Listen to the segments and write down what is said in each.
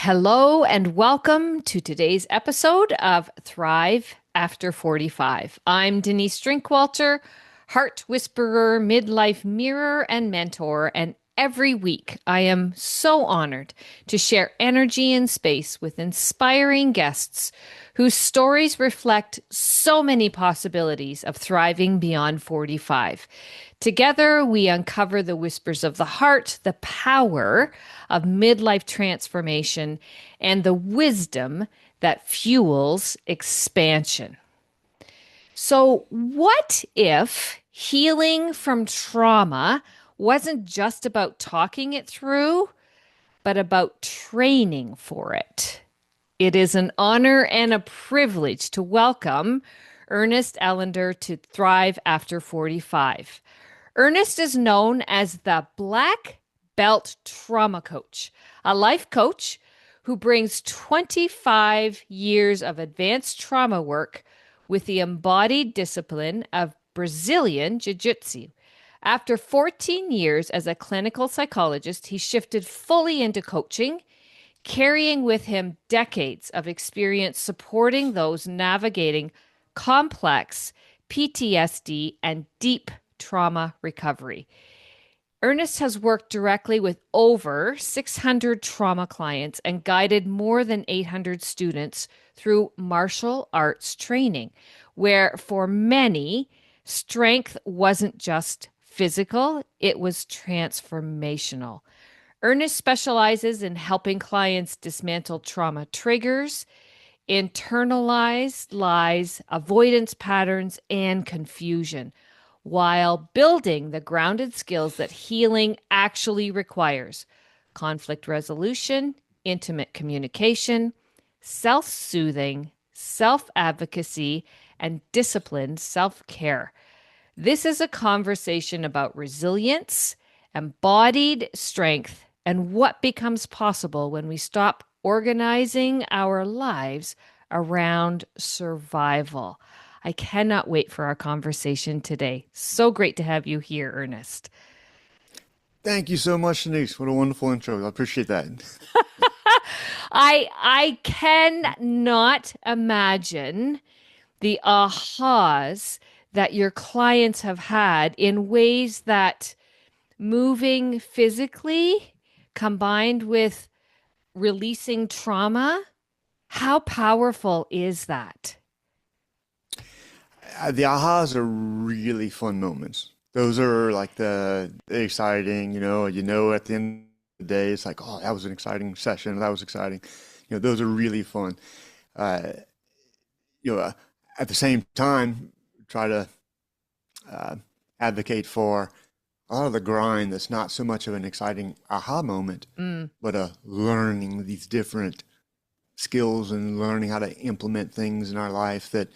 Hello and welcome to today's episode of Thrive After 45. I'm Denise Drinkwalter, heart whisperer, midlife mirror, and mentor. And every week I am so honored to share energy and space with inspiring guests whose stories reflect so many possibilities of thriving beyond 45. Together, we uncover the whispers of the heart, the power of midlife transformation, and the wisdom that fuels expansion. So, what if healing from trauma wasn't just about talking it through, but about training for it? It is an honor and a privilege to welcome Ernest Ellender to Thrive After 45. Ernest is known as the Black Belt Trauma Coach, a life coach who brings 25 years of advanced trauma work with the embodied discipline of Brazilian Jiu-Jitsu. After 14 years as a clinical psychologist, he shifted fully into coaching, carrying with him decades of experience supporting those navigating complex PTSD and deep trauma recovery. Ernest has worked directly with over 600 trauma clients and guided more than 800 students through martial arts training, where for many, strength wasn't just physical, it was transformational. Ernest specializes in helping clients dismantle trauma triggers, internalized lies, avoidance patterns, and confusion, while building the grounded skills that healing actually requires: conflict resolution, intimate communication, self soothing, self advocacy, and disciplined self care. This is a conversation about resilience, embodied strength, and what becomes possible when we stop organizing our lives around survival. I cannot wait for our conversation today. So great to have you here, Ernest. Thank you so much, Denise. What a wonderful intro. I appreciate that. I cannot imagine the ahas that your clients have had in ways that moving physically combined with releasing trauma. How powerful is that? The ahas are really fun moments. Those are like the exciting, at the end of the day, it's like, oh, that was an exciting session. That was exciting. Those are really fun. Uh, at the same time, try to uh, advocate for a lot of the grind that's not so much of an exciting aha moment, Mm, but learning these different skills and learning how to implement things in our life that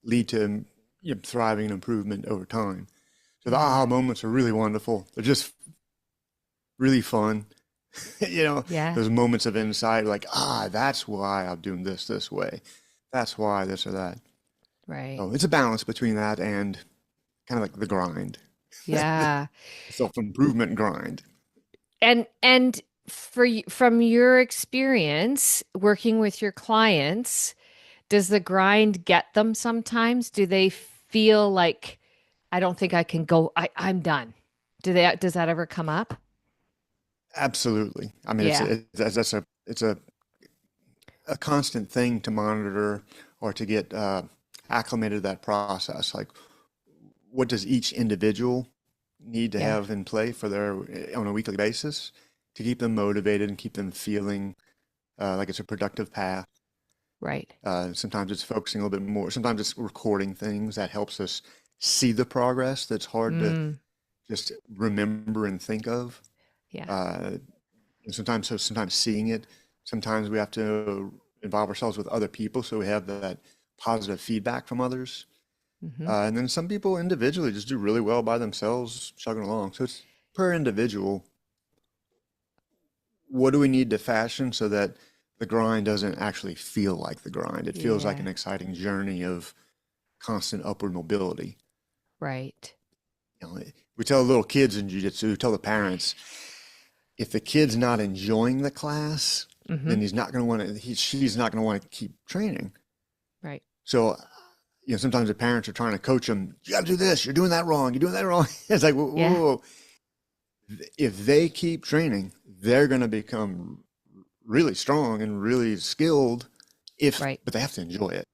lead to thriving and improvement over time. So the aha yeah. moments are really wonderful. They're just really fun. Yeah. Those moments of insight, like, that's why I'm doing this way. That's why this or that. Right. So it's a balance between that and kind of like the grind, the Yeah. self-improvement grind. And from your experience working with your clients, does the grind get them sometimes? Do they feel like I don't think I can go, I'm done? Does that ever come up? Absolutely. I mean, Yeah. it's a constant thing to monitor or to get acclimated to that process. Like, what does each individual need to Yeah. have in play for their on a weekly basis to keep them motivated and keep them feeling like it's a productive path. Right. Sometimes it's focusing a little bit more. Sometimes it's recording things that helps us see the progress that's hard to Mm, just remember and think of. yeah. Uh, and sometimes seeing it. Sometimes we have to involve ourselves with other people so we have that positive feedback from others. Hmm. And then some people individually just do really well by themselves, chugging along. So it's per individual. What do we need to fashion so that the grind doesn't actually feel like the grind? It feels like Yeah. an exciting journey of constant upward mobility. Right. We tell little kids in jiu-jitsu, we tell the parents, if the kid's not enjoying the class, Mm-hmm. then he's not going to want to, she's not going to want to keep training. Right. So, sometimes the parents are trying to coach them. You got to do this. You're doing that wrong. You're doing that wrong. It's like, whoa, whoa, Yeah. whoa. If they keep training, they're going to become really strong and really skilled Right. but they have to enjoy it.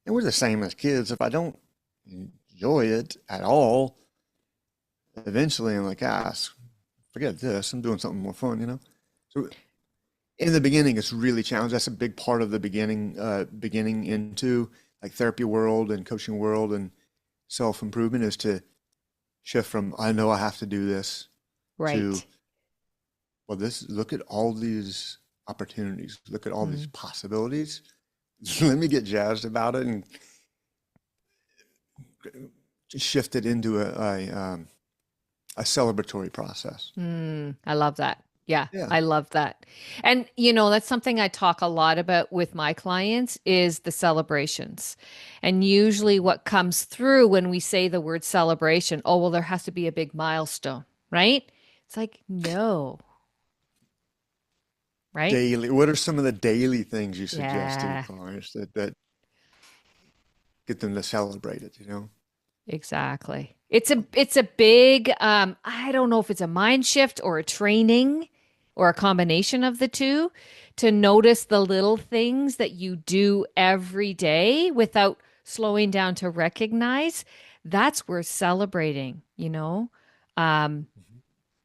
And we're the same as kids. If I don't enjoy it at all, eventually I'm like, forget this. I'm doing something more fun. So in the beginning, it's really challenging. That's a big part of the beginning into like therapy world and coaching world and self-improvement is to shift from, I know I have to do this to, Right. well, look at all these opportunities. Look at all these Mm. possibilities. Let me get jazzed about it and shift it into a celebratory process. I love that. Yeah, Yeah. I love that. And that's something I talk a lot about with my clients is the celebrations. And usually what comes through when we say the word celebration, oh, well, there has to be a big milestone, right? It's like, no, right? Daily. What are some of the daily things you suggest to your Yeah. clients that get them to celebrate it? Exactly. It's a big I don't know if it's a mind shift or a training or a combination of the two to notice the little things that you do every day without slowing down to recognize that's worth celebrating. Um Mhm.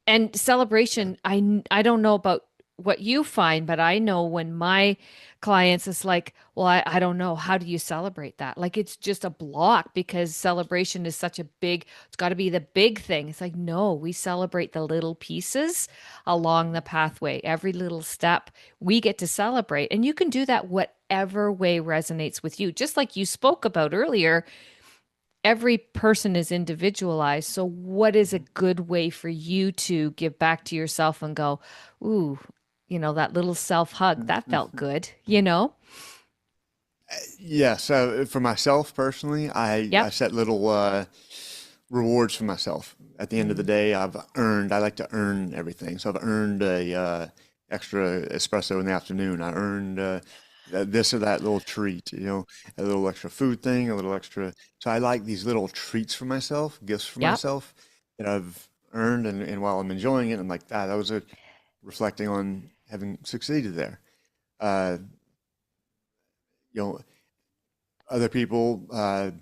and Yeah. celebration, I don't know about what you find, but I know when my clients it's like, well, I don't know. How do you celebrate that? Like it's just a block because celebration is such a big, it's got to be the big thing. It's like, no, we celebrate the little pieces along the pathway. Every little step we get to celebrate. And you can do that whatever way resonates with you. Just like you spoke about earlier, every person is individualized. So, what is a Mhm. good way for you to give back to yourself and go, ooh, that little self hug, that felt Mhm. good? Yeah. So for myself personally, I Yep. set little rewards for myself. At the end of the Mm, day, I like to earn everything. So I've earned a extra espresso in the afternoon. I earned this or that little treat, a little extra food thing, a little extra. So I like these little treats for myself, gifts for yep. myself that I've earned. And while I'm enjoying it, I'm like, that was reflecting on having succeeded there. Uh, you know, other people, for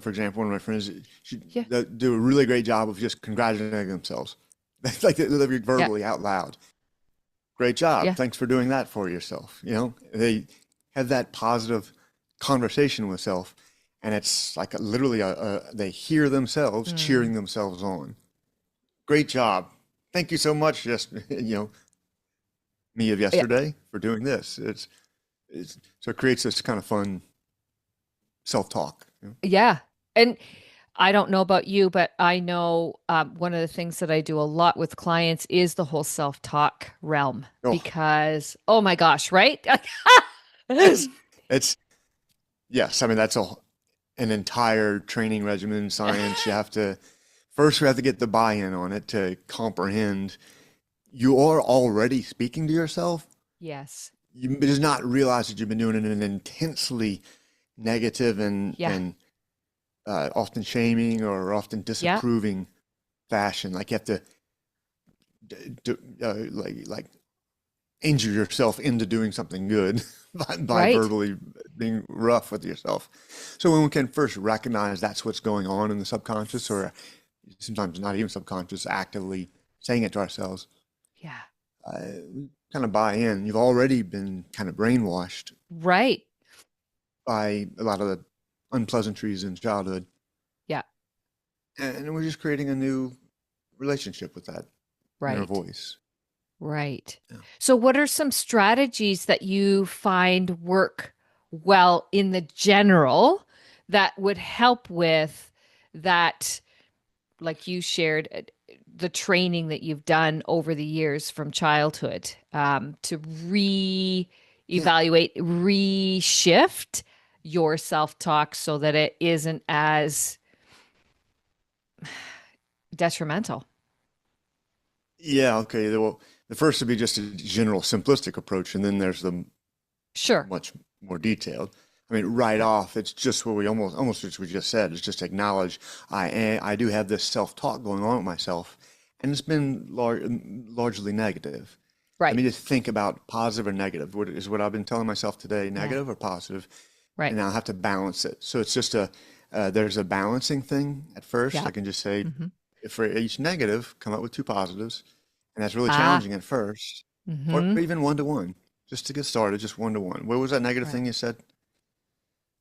example, one of my friends, she Yeah. do a really great job of just congratulating themselves. That's like they're Yeah. verbally out loud. Great job. Yeah. Thanks for doing that for yourself. They have that positive conversation with self, and it's like literally they hear themselves Mm, cheering themselves on. Great job. Thank you so much. Just me of yeah. yesterday for doing this. So it creates this kind of fun self-talk. Yeah. And I don't know about you, but I know one of the things that I do a lot with clients is the whole self-talk realm Oh, because, oh my gosh, right? it's it's yes. I mean that's an entire training regimen science. We have to get the buy-in on it to comprehend. You are already speaking to yourself. Yes. You just not realize that you've been doing it in an intensely negative and Yeah. often shaming or often Yeah. disapproving fashion. Like you have to like injure yourself into doing something good by Right. verbally being rough with yourself. So when we can first recognize that's what's going on in the subconscious, or sometimes not even subconscious, actively saying it to ourselves, Yeah. we kind of buy in. You've already been kind of brainwashed Right. by a lot of the unpleasantries in childhood, Yeah. and we're just creating a new relationship with that inner Right. voice. Right. Yeah. So, what are some strategies that you find work well in the general that would help with that, like you shared, the training that you've done over the years from childhood to Yeah. re-evaluate, re-shift your self-talk so that it isn't as detrimental? Yeah, okay. Well, the first would be just a general simplistic approach, and then there's the Sure. much more detailed. I mean, right Right. off, it's just what we almost as we just said, is just acknowledge I do have this self-talk going on with myself, and it's been largely negative. Let Right. me just think about positive or negative. What is what I've been telling myself today, Yeah. negative or positive? Right. And I'll have to balance it. So it's just a there's a balancing thing at first. Yeah. I can just say Mm-hmm. for each negative, come up with two positives, and that's really Ah. challenging at first, or Mm-hmm. even one to one, just to get started, just one to one. What was that negative Right. thing you said?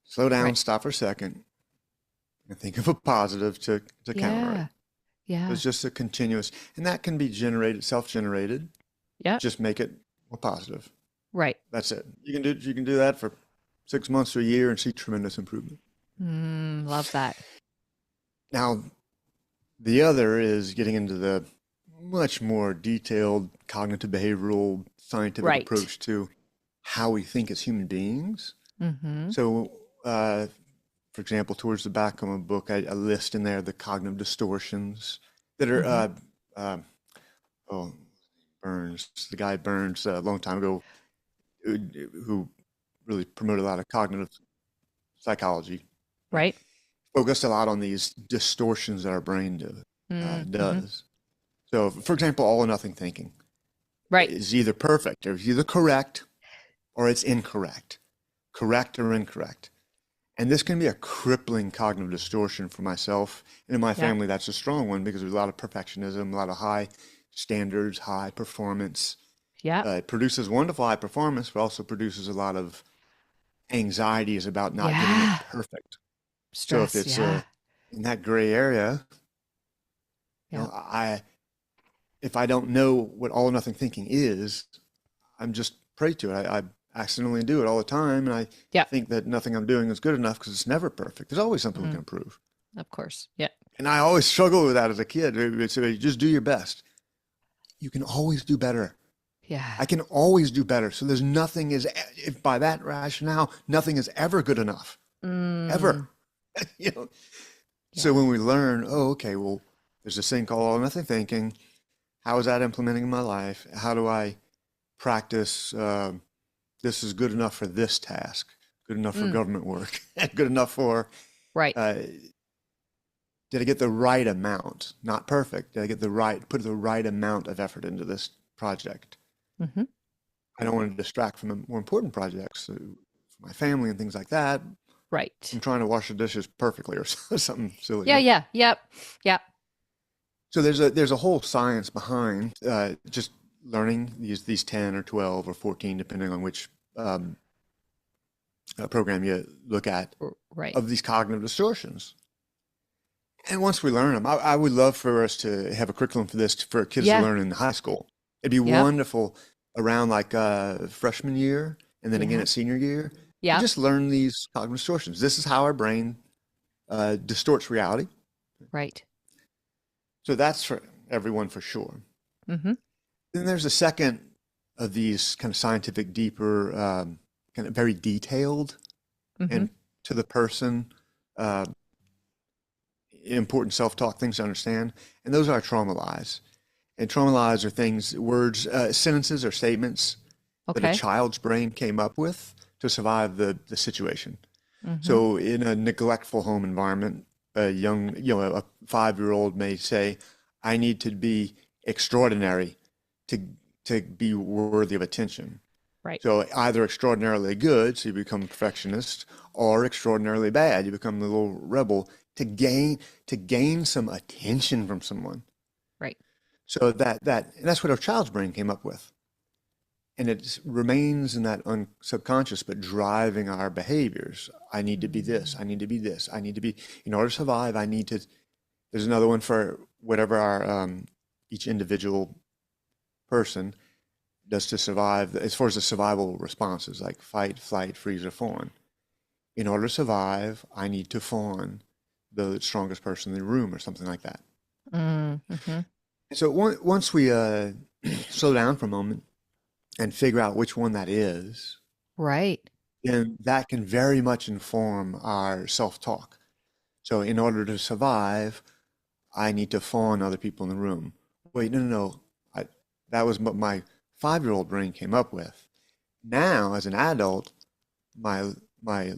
Slow down, Right. stop for a second, and think of a positive to counter it. Yeah. Yeah. It's just a continuous, and that can be generated, self-generated. Yep. Just make it more positive. Right. That's it. You can do that for 6 months to a year and see tremendous improvement. Love that. Now, the other is getting into the much more detailed cognitive behavioral scientific Right. approach to how we think as human beings. Mm-hmm. So, for example, towards the back of my book, I list in there the cognitive distortions that are, Mm-hmm. uh, oh, Burns, the guy Burns, a long time ago, who really promoted a lot of cognitive psychology, Right. focused a lot on these distortions that our brain Mm-hmm. does. So, for example, all or nothing thinking Right. is either perfect, or it's either correct or it's incorrect, correct or incorrect. And this can be a crippling cognitive distortion for myself. And in my Yeah. family, that's a strong one because there's a lot of perfectionism, a lot of high standards, high performance. Yeah. It produces wonderful high performance, but also produces a lot of anxieties about not getting it Yeah. perfect. So if Stress. it's Yeah. in that gray area, Yeah. if I don't know what all or nothing thinking is, I'm just prey to it. I accidentally do it all the time, and I Yeah. think that nothing I'm doing is good enough because it's never perfect. There's always something we can Mm, improve. of course. Yeah. And I always struggled with that as a kid. So you just do your best. You can always do better. Yeah. I can always do better. So there's nothing is, if by that rationale, nothing is ever good enough, Mm, ever. You know. So yeah. when we learn, oh, okay, well, there's this thing called all or nothing thinking. How is that implementing in my life? How do I practice? This is good enough for this task, good enough for Mm, government work, good enough for, right. uh, did I get the right amount? Not perfect. Did I get the right, put the right amount of effort into this project? Mm-hmm. I don't want to distract from the more important projects, for my family and things like that. I'm Right. trying to wash the dishes perfectly or something silly, Yeah. right? Yeah. Yep. Yep. So there's a whole science behind just learning these 10 or 12 or 14, depending on which um, program you look at, Right. of these cognitive distortions. And once we learn them, I would love for us to have a curriculum for this for kids to Yeah. learn in high school. It'd be Yep. wonderful around like freshman year and then again Yeah. at senior year to Yep. just learn these cognitive distortions. This is how our brain distorts reality. Right. So that's for everyone for sure. Mm-hmm. Then there's a second of these kind of scientific, deeper, kind of very detailed Mm-hmm. and to the person, uh, important self-talk things to understand, and those are trauma lies. And trauma lies are things, words, sentences or statements that a Okay. child's brain came up with to survive the situation. Mm-hmm. So in a neglectful home environment, a young, a 5-year-old may say, I need to be extraordinary to to be worthy of attention. Right. So either extraordinarily good, so you become a perfectionist, or extraordinarily bad, you become the little rebel to gain some attention from someone. Right. So that's what our child's brain came up with. And it remains in that subconscious, but driving our behaviors. I need to be this. I need to be this. I need to be, in order to survive, I need to. There's another one for whatever our each individual person does to survive, as far as the survival responses, like fight, flight, freeze, or fawn. In order to survive, I need to fawn the strongest person in the room, or something like that. Mm-hmm. So once we slow down for a moment and figure out which one that is, Right. then that can very much inform our self-talk. So in order to survive, I need to fawn other people in the room. Wait, no, no, no. that was what my 5-year-old brain came up with. Now, as an adult, my my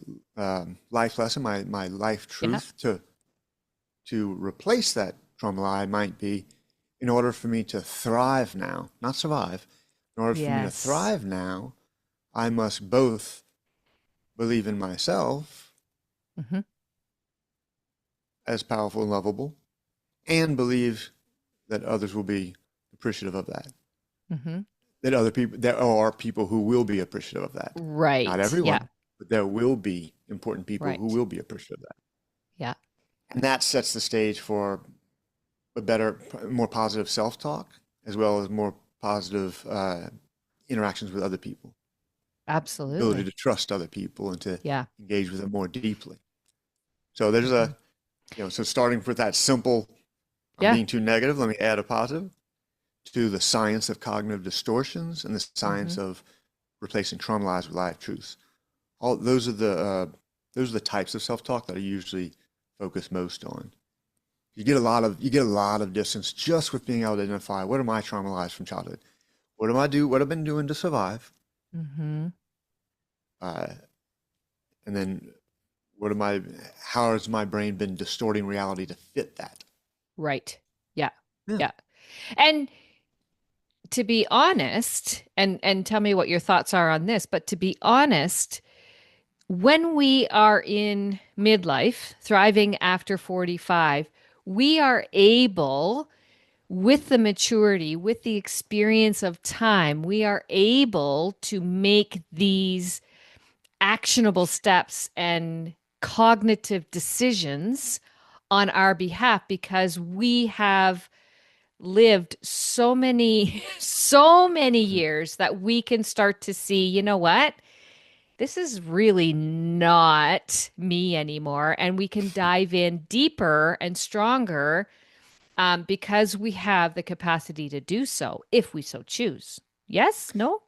life lesson, my life Yeah. truth to replace that trauma lie might be, in order for me to thrive now, not survive, in order for me to Yes. thrive now, I must both believe in myself Hmm. as powerful and lovable, and believe that others will be appreciative of that. Hmm. That other people, there are people who will be appreciative of that. Not Right. Yeah. everyone, but there will be important people who Right. will be appreciative of that. Yeah. And that sets the stage for a better, more positive self-talk, as well as more positive interactions with other people, ability to Absolutely. trust other people and to Yeah. engage with them more deeply. So there's Hmm. so starting with that simple, I'm Yeah. being too negative, let me add a positive, to the science of cognitive distortions and the Hmm. science of replacing trauma lies with life truths. All those are the types of self-talk that I usually focus most on. You get a lot of distance just with being able to identify what are my trauma lies from childhood. What I've been doing to survive, Hmm. uh, and then what am I how has my brain been distorting reality to fit that? Right. Yeah. Yeah. Yeah. And to be honest, and tell me what your thoughts are on this, but to be honest, when we are in midlife, thriving after 45, we are able, with the maturity, with the experience of time, we are able to make these actionable steps and cognitive decisions on our behalf because we have lived so many so many years that we can start to see, you know what? This is really not me anymore. And we can dive in deeper and stronger because we have the capacity to do so if we so choose. Yes? No?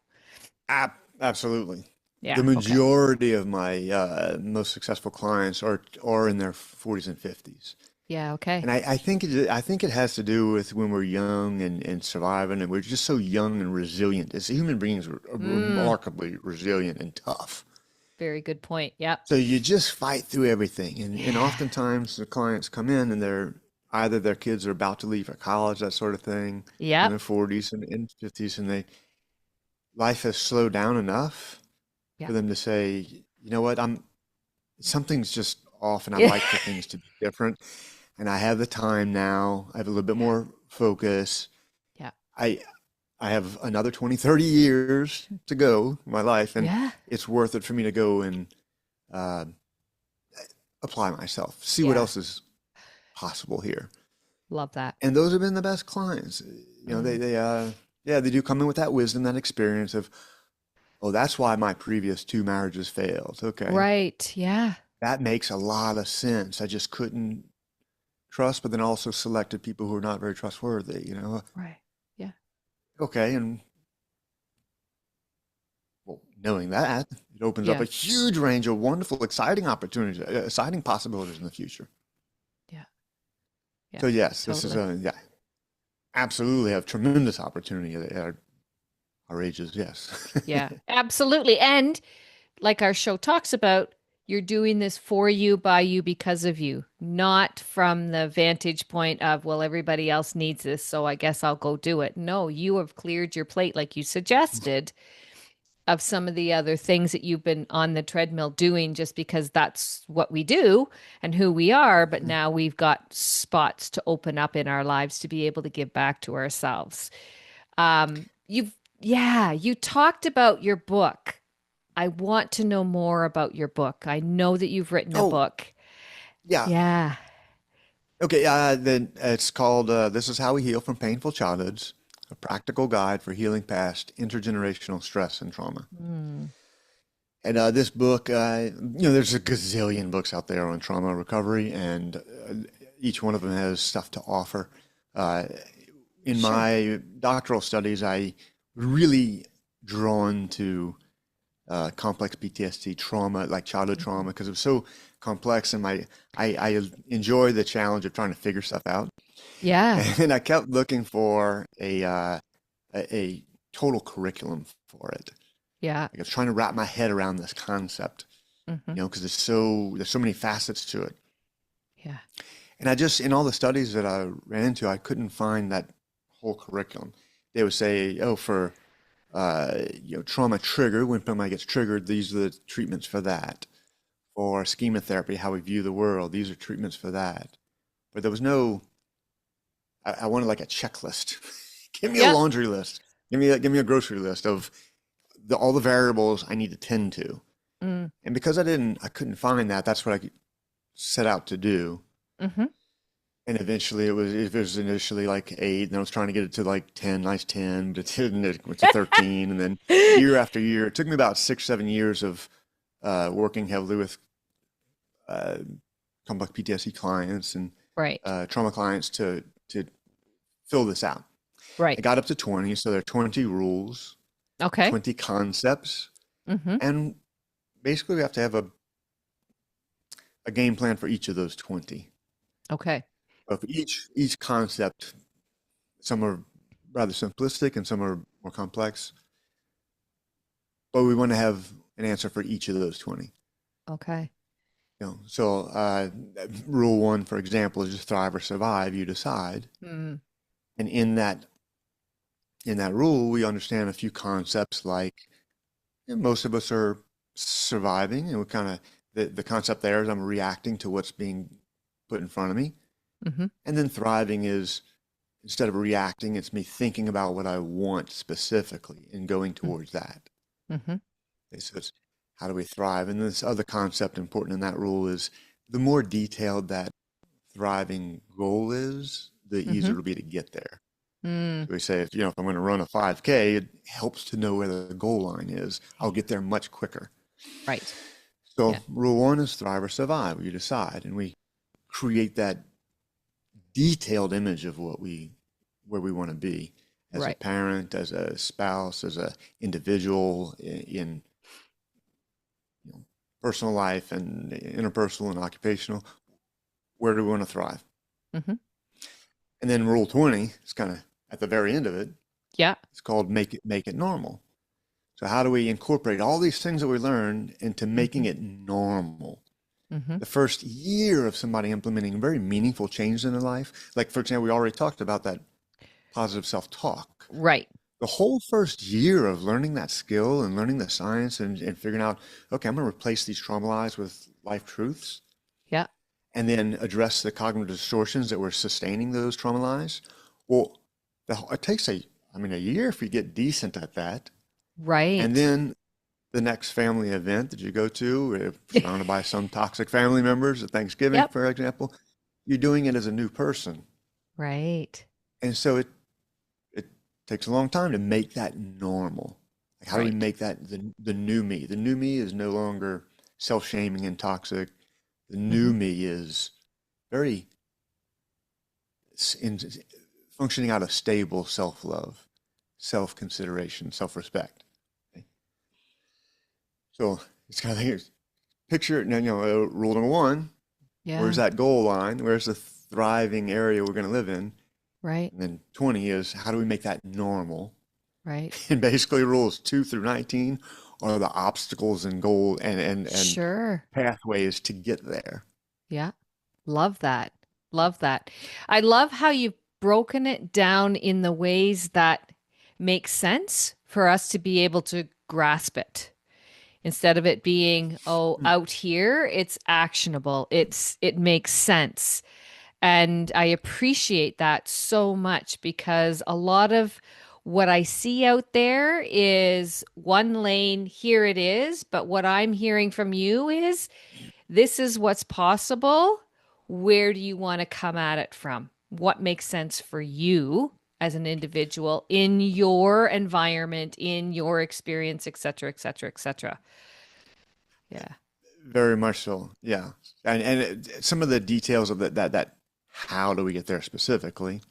Absolutely. The Yeah. Okay. majority of my most successful clients are in their 40s and 50s. Yeah. Okay. And I think it has to do with when we're young and surviving, and we're just so young and resilient. As human beings, we're Mm, remarkably resilient and tough. very good point. Yep. So you just fight through everything. And Yeah. oftentimes the clients come in and they're either their kids are about to leave for college, that sort of thing, in Yep. their 40s and 50s, and they life has slowed down enough for Yep. them to say, you know what, I'm something's just off, and I'd Yeah. like for things to be different. And I have the time now. I have a little bit more focus. Yeah. I I have another 20, 30 years to go in my life, and Yeah. it's worth it for me to go and uh, apply myself, see what Yeah. else is possible here. Love that. And those have been the best clients. You know, Mm. yeah, they do come in with that wisdom, that experience of, oh, that's why my previous 2 marriages failed. Okay, Right. Yeah. that makes a lot of sense. I just couldn't trust, but then also selected people who are not very trustworthy, you know. Right. Yeah. Okay, and well, knowing that, it opens up a Yeah. huge range of wonderful, exciting opportunities, exciting possibilities in the future. Yeah. Yeah. So yes, this is Totally. a yeah, absolutely have tremendous opportunity at our ages. Yes. Yeah. Absolutely. And like our show talks about, you're doing this for you, by you, because of you, not from the vantage point of, well, everybody else needs this, so I guess I'll go do it. No, you have cleared your plate, like you suggested, of some of the other things that you've been on the treadmill doing just because that's what we do and who we are. But now we've got spots to open up in our lives to be able to give back to ourselves. Yeah, you talked about your book. I want to know more about your book. I know that you've written a Oh, book. yeah. Yeah. Okay. Then it's called "This Is How We Heal from Painful Childhoods: A Practical Guide for Healing Past Intergenerational Stress and Trauma." Mm, And this book, there's a gazillion books out there on trauma recovery, and each one of them has stuff to offer. Uh, in sure. my doctoral studies, I was really drawn to complex PTSD trauma, like childhood Hmm. trauma, because it was so complex, and I enjoy the challenge of trying to figure stuff out. Yeah. And I kept looking for a total curriculum for it. Yeah. Like I was trying to wrap my head around this concept, Hmm. because there's so many facets to it. Yeah. And I just, in all the studies that I ran into, I couldn't find that whole curriculum. They would say, oh, for trauma trigger, when somebody gets triggered, these are the treatments for that. For schema therapy, how we view the world, these are treatments for that. But there was no, I wanted like a checklist. Give me a Yep. laundry list. Give me a grocery list of all the variables I need to tend to. Mm. And because I couldn't find that. That's what I set out to do. Hmm. And eventually it was initially like 8, and I was trying to get it to like 10, nice 10, but it went to 13, and then year after year, it took me about 6, 7 years of working heavily with uh, complex PTSD clients and Right. trauma clients to fill this out. I Right. got up to 20, so there are 20 rules, Okay. 20 concepts, Hmm. and basically we have to have a game plan for each of those 20. Okay. But for each concept, some are rather simplistic and some are more complex, but we want to have an answer for each of those 20. Okay. So rule 1, for example, is just thrive or survive. You decide, Mm. and in that rule, we understand a few concepts like most of us are surviving, and we kind of the concept there is I'm reacting to what's being put in front of me, Hmm. and then thriving is instead of reacting, it's me thinking about what I want specifically and going towards that. Hmm. Okay, so it's how do we thrive? And this other concept important in that rule is the more detailed that thriving goal is, the easier Hmm. it'll be to get there. Mm. So we say, if I'm going to run a 5K, it helps to know where the goal line is. I'll get there much quicker. Right. So Yeah. rule 1 is thrive or survive. You decide, and we create that detailed image of where we want to be as a Right. parent, as a spouse, as a individual in personal life and interpersonal and occupational. Where do we want to thrive? Hmm. And then rule 20 is kind of at the very end of it. Yeah. It's called make it normal. So how do we incorporate all these things that we learned into making Hmm. it normal? Hmm. The first year of somebody implementing very meaningful change in their life, like for example, we already talked about that positive self-talk. Right. The whole first year of learning that skill and learning the science and figuring out, okay, I'm going to replace these trauma lies with life truths Yeah. and then address the cognitive distortions that were sustaining those trauma lies. Well, it takes a year if you get decent at that. And Right. then the next family event that you go to, if surrounded by some toxic family members at Thanksgiving, Yep. for example, you're doing it as a new person. Right. And so it takes a long time to make that normal. Like how do we Right. make that the new me? The new me is no longer self-shaming and toxic. The new Hmm. me is very in, functioning out of stable self-love, self-consideration, self-respect. Okay? So it's kind of like picture, rule number 1, where's Yeah. that goal line? Where's the thriving area we're going to live in? Right. And then 20 is how do we make that normal? Right. And basically rules 2 through 19 are the obstacles and goal and Sure. pathways to get there. Yeah. Love that. Love that. I love how you've broken it down in the ways that make sense for us to be able to grasp it. Instead of it being, oh, out here, it's actionable. It makes sense. And I appreciate that so much because a lot of what I see out there is one lane, here it is. But what I'm hearing from you is this is what's possible. Where do you want to come at it from? What makes sense for you as an individual in your environment, in your experience, et cetera, et cetera, et cetera. Yeah. Very much so. Yeah. Some of the details of that how do we get there specifically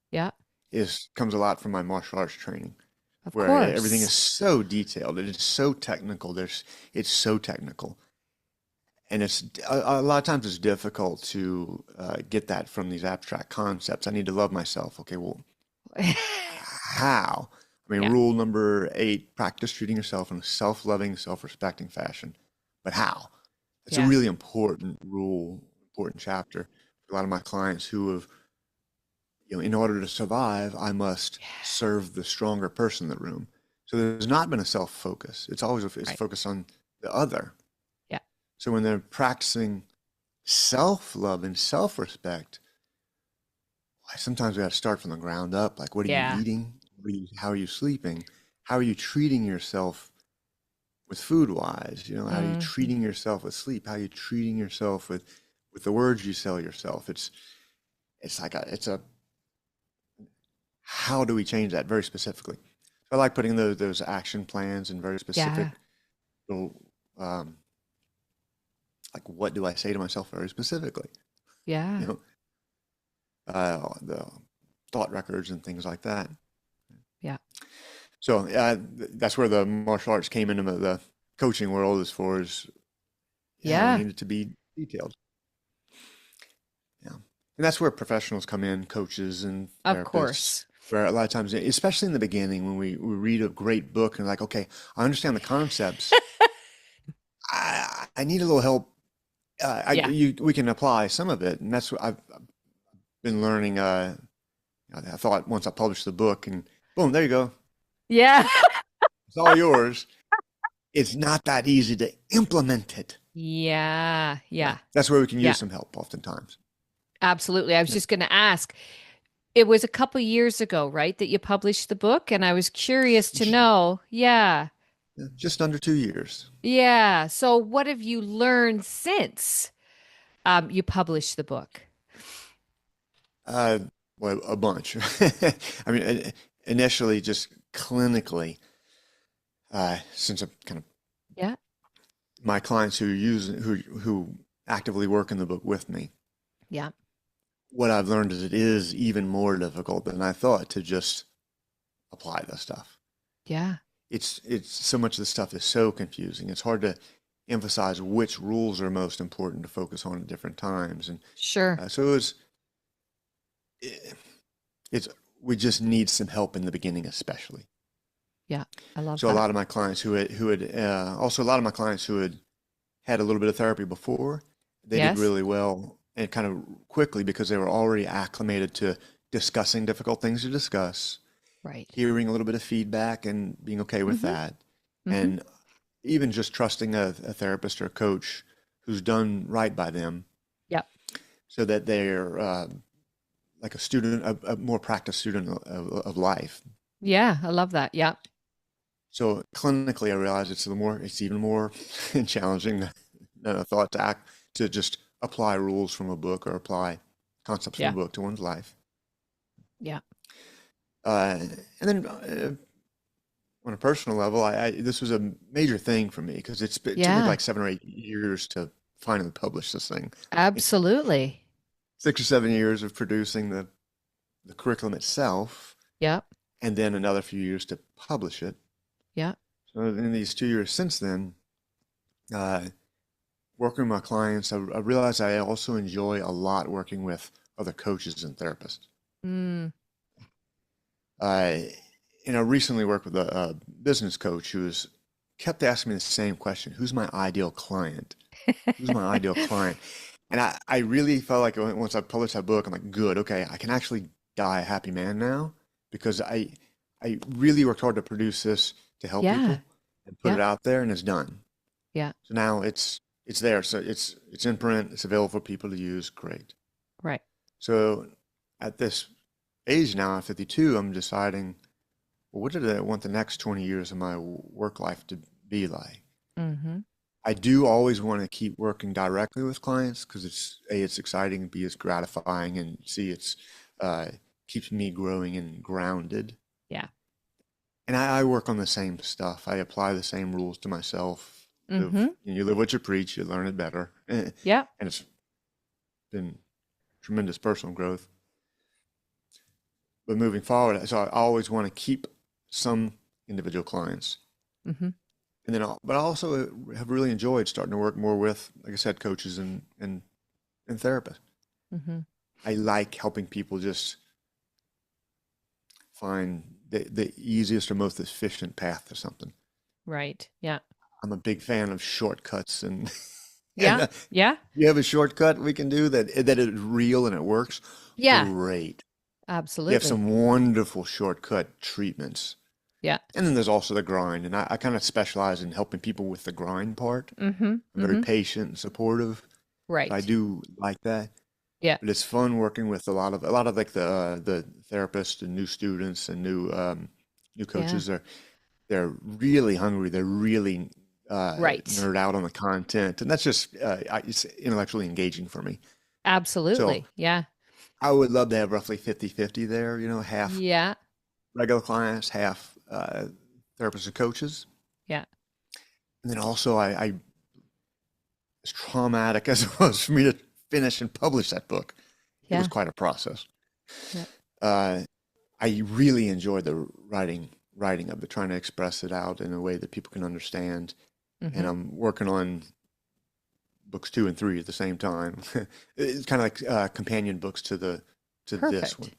Yeah. is comes a lot from my martial arts training, Of where everything is course. so detailed. It is so technical. It's so technical. And it's a lot of times it's difficult to get that from these abstract concepts. I need to love myself. Okay, well, how? I mean, Yeah. rule number 8, practice treating yourself in a self-loving, self-respecting fashion. But how? It's a Yeah. really important rule, important chapter for a lot of my clients who have, in order to survive, I must Yeah. serve the stronger person in the room. So there's not been a self-focus. It's always it's Right. focused on the other. Yeah. So when they're practicing self-love and self-respect, sometimes we got to start from the ground up. Like, what are you Yeah. eating? How are you sleeping? How are you treating yourself with food wise? How are you Hmm. treating yourself with sleep? How are you treating yourself with the words you tell yourself? It's like it's a how do we change that very specifically? So I like putting those action plans and very specific, Yeah. little, um, like what do I say to myself very specifically? Yeah. You know, the thought records and things like that. Yeah. So that's where the martial arts came into the coaching world as far as, yeah, we Yeah. needed to be detailed. Yeah. And that's where professionals come in, coaches and Of therapists, course. where a lot of times, especially in the beginning, when we read a great book and like, okay, I understand the concepts. I need a little help. Yeah. We can apply some of it. And that's what I've been learning. I thought once I published the book and boom, there you go. Yeah. It's all yours. It's not that easy to implement it. Yeah. Yeah. Yeah. That's where we can Yeah. use some help oftentimes. Absolutely. I was Yeah. just going to ask. It was a couple years ago, right, that you published the book, and I was curious to know. Yeah. Just under 2 years. Yeah. So what have you learned since you published the book? Uh, well, a bunch. I mean, initially just clinically, since I'm kind of Yeah. my clients who actively work in the book with me, Yeah. what I've learned is it is even more difficult than I thought to just apply the stuff. Yeah. It's so much of the stuff is so confusing. It's hard to emphasize which rules are most important to focus on at different times, and Sure. so it's we just need some help in the beginning, especially. Yeah. I love So a that. lot of my clients who had also a lot of my clients who had a little bit of therapy before, they did Yes. really well and kind of quickly because they were already acclimated to discussing difficult things to discuss, Right. hearing a little bit of feedback and being okay with Mm-hmm. that, Mm-hmm. and even just trusting a therapist or a coach who's done right by them, Yep. so that they're like a student, a more practiced student of life. Yeah. I love that. Yep. So clinically, I realize it's even more challenging than I thought to just apply rules from a book or apply concepts from a Yeah. book to one's life. Yeah. Uh, and then on a personal level, this was a major thing for me because it took me Yeah. like 7 or 8 years to finally publish this thing. Absolutely. 6 or 7 years of producing the curriculum itself, Yep. and then another few years to publish it. Yep. So in these 2 years since then, uh, working with my clients, I realize I also enjoy a lot working with other coaches and therapists. Mm. I, I recently worked with a business coach who's kept asking me the same question: Who's my ideal client? Who's my ideal client? And I really felt like once I published that book, I'm like, good, okay, I can actually die a happy man now because I really worked hard to produce this to help Yeah. people and put it Yep. out there, and it's done. Yeah. So now it's there. So it's in print. It's available for people to use. Great. Right. So at this age now, at 52, I'm deciding, well, what did I want the next 20 years of my work life to be like? Mm-hmm. I do always want to keep working directly with clients because it's exciting, B, it's gratifying, and C, it's uh, keeps me growing and grounded. Yeah. And I work on the same stuff. I apply the same rules to myself. Mm-hmm. You live what you preach, you learn it better. And Yep. it's been tremendous personal growth. But moving forward, so I always want to keep some individual clients. Mm-hmm. And then, but I also have really enjoyed starting to work more with, like I said, coaches and therapists. Mm-hmm. I like helping people just find the easiest or most efficient path to something. Right. Yeah. I'm a big fan of shortcuts and and Yeah. Yeah. you have a shortcut we can do that is real and it works. Yeah. Great. You have Absolutely. some wonderful shortcut treatments. Yeah. And then there's also the grind. And I kind of specialize in helping people with the grind part. Mm-hmm. I'm very Mm-hmm. patient and supportive. So I Right. do like that. Yeah. But it's fun working with a lot of like the therapists and new students and new Yeah. coaches. They're really hungry. They're really Right. nerd out on the content, and that's just it's intellectually engaging for me. So Absolutely. Yeah. I would love to have roughly 50-50 there, half Yeah. regular clients, half therapists and coaches. Yeah. And then also, as traumatic as it was for me to finish and publish that book, it was Yeah. quite a process. Yeah. Uh, I really enjoyed the writing of it, trying to express it out in a way that people can understand. And Mm-hmm. I'm working on books 2 and 3 at the same time. It's kind of like companion books to this one. Perfect.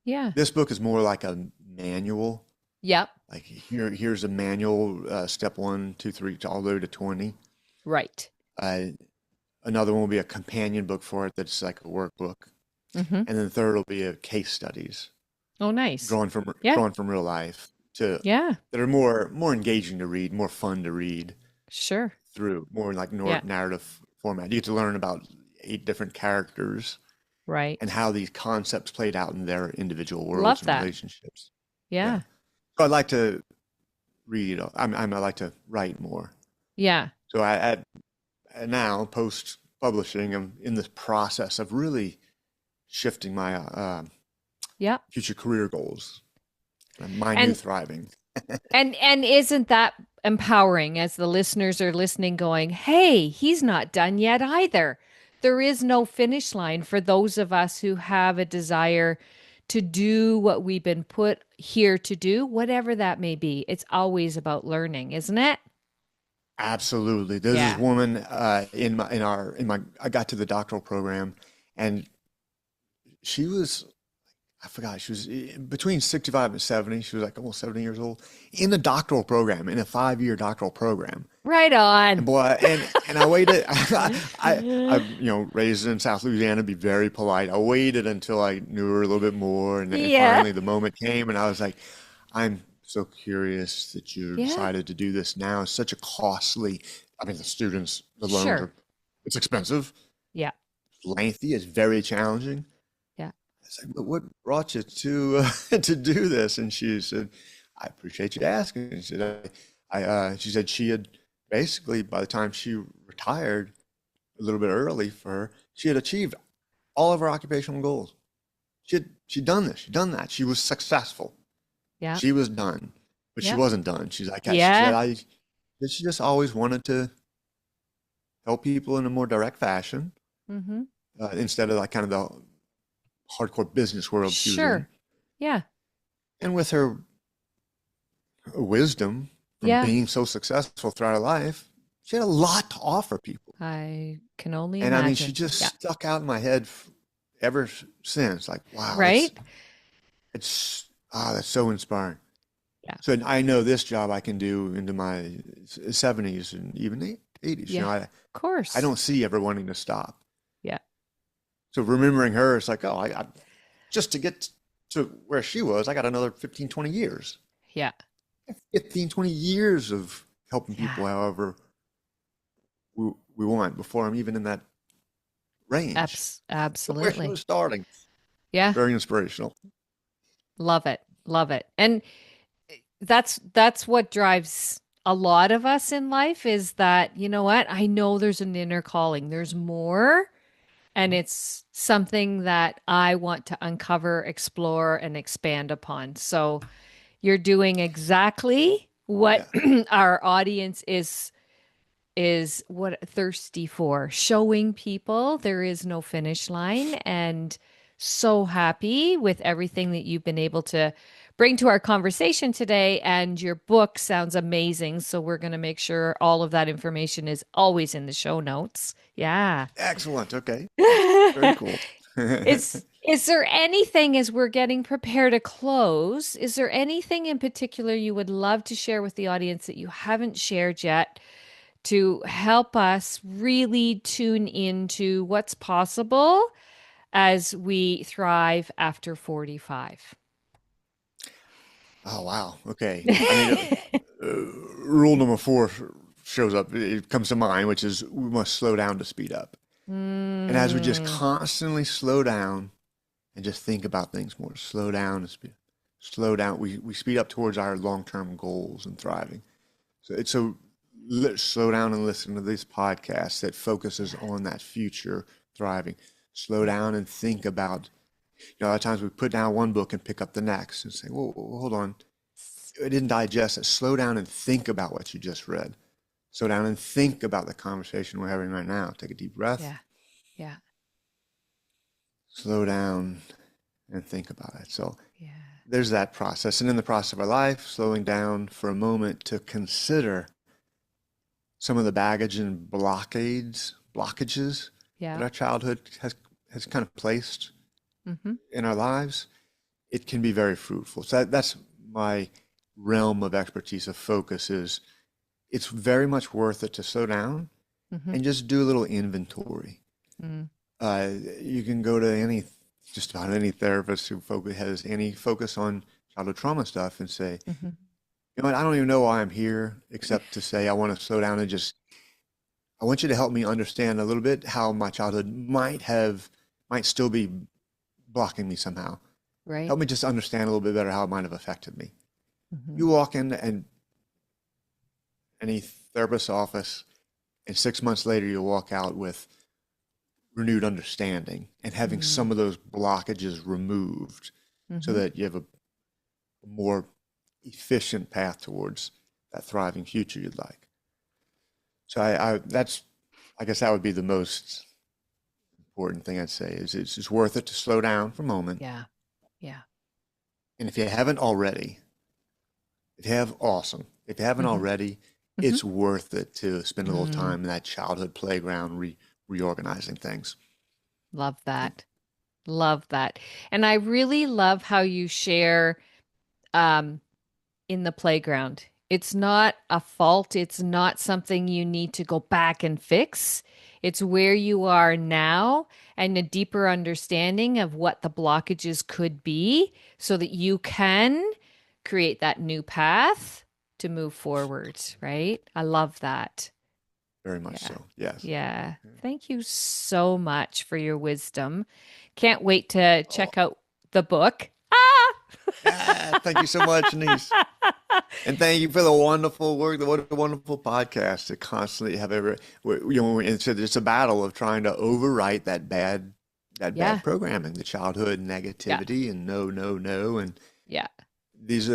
Yeah. This book is more like a manual. Yep. Like here's a manual, step 1, 2, 3, all the way to 20. Right. Uh, Another one will be a companion book for it that's like a workbook, Mm-hmm. and then the third will be a case studies Oh, nice. Yeah. drawn from real life to Yeah. that are more engaging to read, more fun to read Sure. through, more like Yeah. narrative format. You get to learn about 8 different characters and Right. how these concepts played out in their individual worlds Love and that. relationships. Yeah. Yeah. So I'd like to read. I like to write more. Yeah. So now post publishing, I'm in this process of really shifting my Yeah. future career goals, my new And thriving. and isn't that empowering as the listeners are listening going, "Hey, he's not done yet either." There is no finish line for those of us who have a desire to do what we've been put here to do, whatever that may be. It's always about learning, isn't it? Absolutely. There's this Yeah. woman in my I got to the doctoral program, and she was I forgot she was between 65 and 70. She was like almost 70 years old in the doctoral program, in a 5-year doctoral program. Right And on. boy, and I waited. I raised in South Louisiana, be very polite. I waited until I knew her a little bit more, and Yeah. finally the moment came, and I was like, I'm so curious that you Yeah. decided to do this now. It's such a costly. I mean, the students, the loans Sure. are. It's expensive, Yeah. lengthy. It's very challenging. Yeah. I said, but what brought you to to do this? And she said, I appreciate you asking. She said she had basically by the time she retired a little bit early for her, she had achieved all of her occupational goals. She'd done this, she'd done that. She was successful. Yeah. She was done, but she Yeah. wasn't done. She's like, she said, Yeah. she just always wanted to help people in a more direct fashion Mm-hmm. instead of like kind of the hardcore business world she was in. Sure. Yeah. And with her wisdom from Yeah. being so successful throughout her life, she had a lot to offer people. I can only And I mean, she imagine. just Yeah. stuck out in my head ever since. Like, wow, Right? that's so inspiring. Yeah. So I know this job I can do into my 70s and even 80s. Yeah. Of I course. don't see ever wanting to stop. Yeah. So remembering her, it's like, oh, just to get to where she was, I got another 15, 20 years. Yeah. 15, 20 years of helping Yeah. people however we want before I'm even in that range. Where Absolutely. we're starting. Yeah. Very inspirational. Love it. Love it. And that's what drives a lot of us in life is that, you know what? I know there's an inner calling. There's more, and it's something that I want to uncover, explore, and expand upon. So you're doing exactly what Yeah. our audience is what thirsty for, showing people there is no finish line, and so happy with everything that you've been able to bring to our conversation today. And your book sounds amazing, so we're going to make sure all of that information is always in the show notes. Yeah. Excellent. Okay. Very cool. It's Is there anything as we're getting prepared to close? Is there anything in particular you would love to share with the audience that you haven't shared yet to help us really tune into what's possible as we thrive after 45? Oh wow. Okay. I mean, rule number four shows up. It comes to mind, which is we must slow down to speed up. And as we just Mm, constantly slow down and just think about things more, slow down and speed, slow down. We speed up towards our long-term goals and thriving. So slow down and listen to this podcast that focuses yeah, on that future thriving. Slow yeah, down and think about, a lot of times we put down one book and pick up the next and say, whoa, hold on. I didn't digest it. Slow down and think about what you just read. Slow down and think about the conversation we're having right now. Take a deep breath, yeah, yeah, slow down and think about it. So yeah, there's that process. And in the process of our life, slowing down for a moment to consider some of the baggage and blockages that yeah. our childhood has kind of placed Mm-hmm. in our lives, it can be very fruitful. So that's my realm of expertise of focus is it's very much worth it to slow down Mm-hmm. and just do a little inventory. Mm-hmm. You can go to just about any therapist who has any focus on childhood trauma stuff and say, Mm-hmm. you know what, I don't even know why I'm here except to say I want to slow down and I want you to help me understand a little bit how my childhood might still be blocking me somehow. Right. Help me just understand a little bit better how it might have affected me. Mm-hmm. You walk in and any therapist's office, and 6 months later, you'll walk out with renewed understanding and having Mm-hmm. some of those blockages removed so Mm-hmm. that you have a more efficient path towards that thriving future you'd like. So I guess that would be the most important thing I'd say is it's worth it to slow down for a moment. Yeah. Yeah. And if you haven't already, if you have, awesome. If you haven't Mm-hmm. already, Mm-hmm. it's worth it to spend a little Mm. time in that childhood playground reorganizing things. Love that. Love that. And I really love how you share um, in the playground. It's not a fault. It's not something you need to go back and fix. It's where you are now and a deeper understanding of what the blockages could be so that you can create that new path to move forward, right? I love that. Very much Yeah. so. Yes. Yeah. Thank you so much for your wisdom. Can't wait to Oh, check out the book. Ah! yeah. Thank you so much, Denise. And thank you for the wonderful work, the wonderful podcast to constantly have it's a battle of trying to overwrite that Yeah. bad programming, the childhood Yeah. negativity and no, no, no. And Yeah. these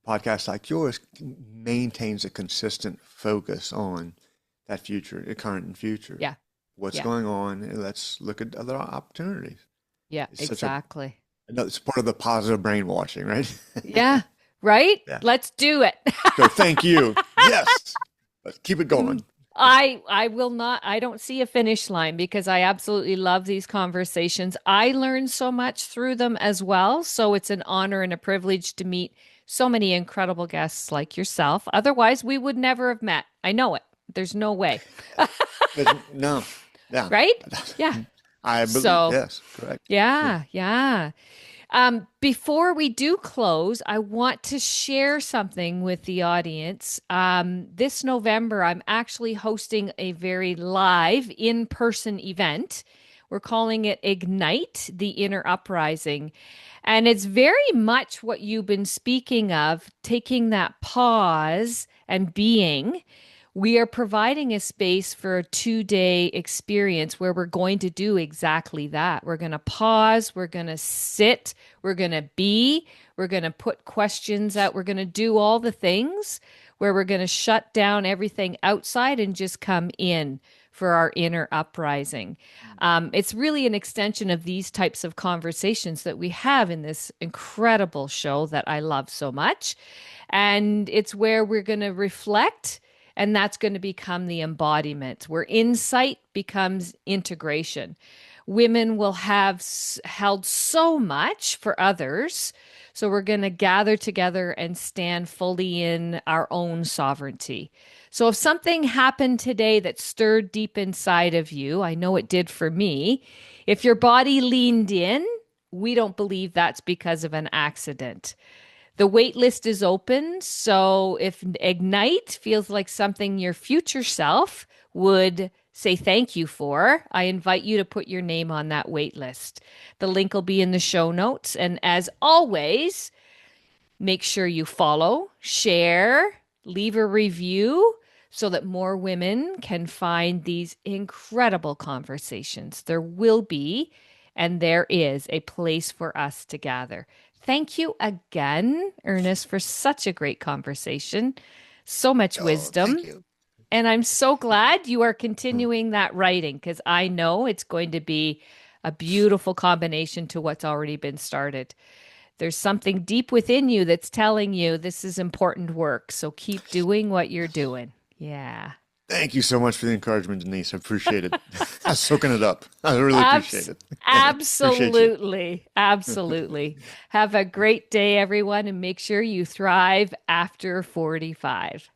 podcasts like yours maintains a consistent focus on that future, the current and future. Yeah. What's Yeah. going on? And let's look at other opportunities. Yeah. It's such a Exactly. it's part of the positive brainwashing, right? Yeah. Right? Yeah. Let's do it. So thank you. Yes. Let's keep it Mm. going. I will not, I don't see a finish line because I absolutely love these conversations. I learn so much through them as well. So it's an honor and a privilege to meet so many incredible guests like yourself. Otherwise, we would never have met. I know it. There's no way. No. Yeah. Right? Yeah. I believe, So, yes, correct. Yeah. yeah, yeah. Before we do close, I want to share something with the audience. This November, I'm actually hosting a very live in person event. We're calling it Ignite the Inner Uprising. And it's very much what you've been speaking of, taking that pause and being. We are providing a space for a 2 day experience where we're going to do exactly that. We're going to pause, we're going to sit, we're going to be, we're going to put questions out, we're going to do all the things where we're going to shut down everything outside and just come in for our inner uprising. It's really an extension of these types of conversations that we have in this incredible show that I love so much. And it's where we're going to reflect, and that's going to become the embodiment, where insight becomes integration, Women will have held so much for others. So we're going to gather together and stand fully in our own sovereignty. So if something happened today that stirred deep inside of you, I know it did for me, if your body leaned in, we don't believe that's because of an accident. The wait list is open. So if Ignite feels like something your future self would say thank you for, I invite you to put your name on that wait list. The link will be in the show notes. And as always, make sure you follow, share, leave a review so that more women can find these incredible conversations. There will be, and there is, a place for us to gather. Thank you again, Ernest, for such a great conversation. So much Oh, thank wisdom. you. And I'm so glad you are continuing that writing because I know it's going to be a beautiful combination to what's already been started. There's something deep within you that's telling you this is important work. So keep doing what you're doing. Yeah. Thank you so much for the encouragement, Denise. I appreciate it. I'm soaking it up. I really appreciate Abs- it. Appreciate you. absolutely. Absolutely. Have a great day, everyone, and make sure you thrive after 45.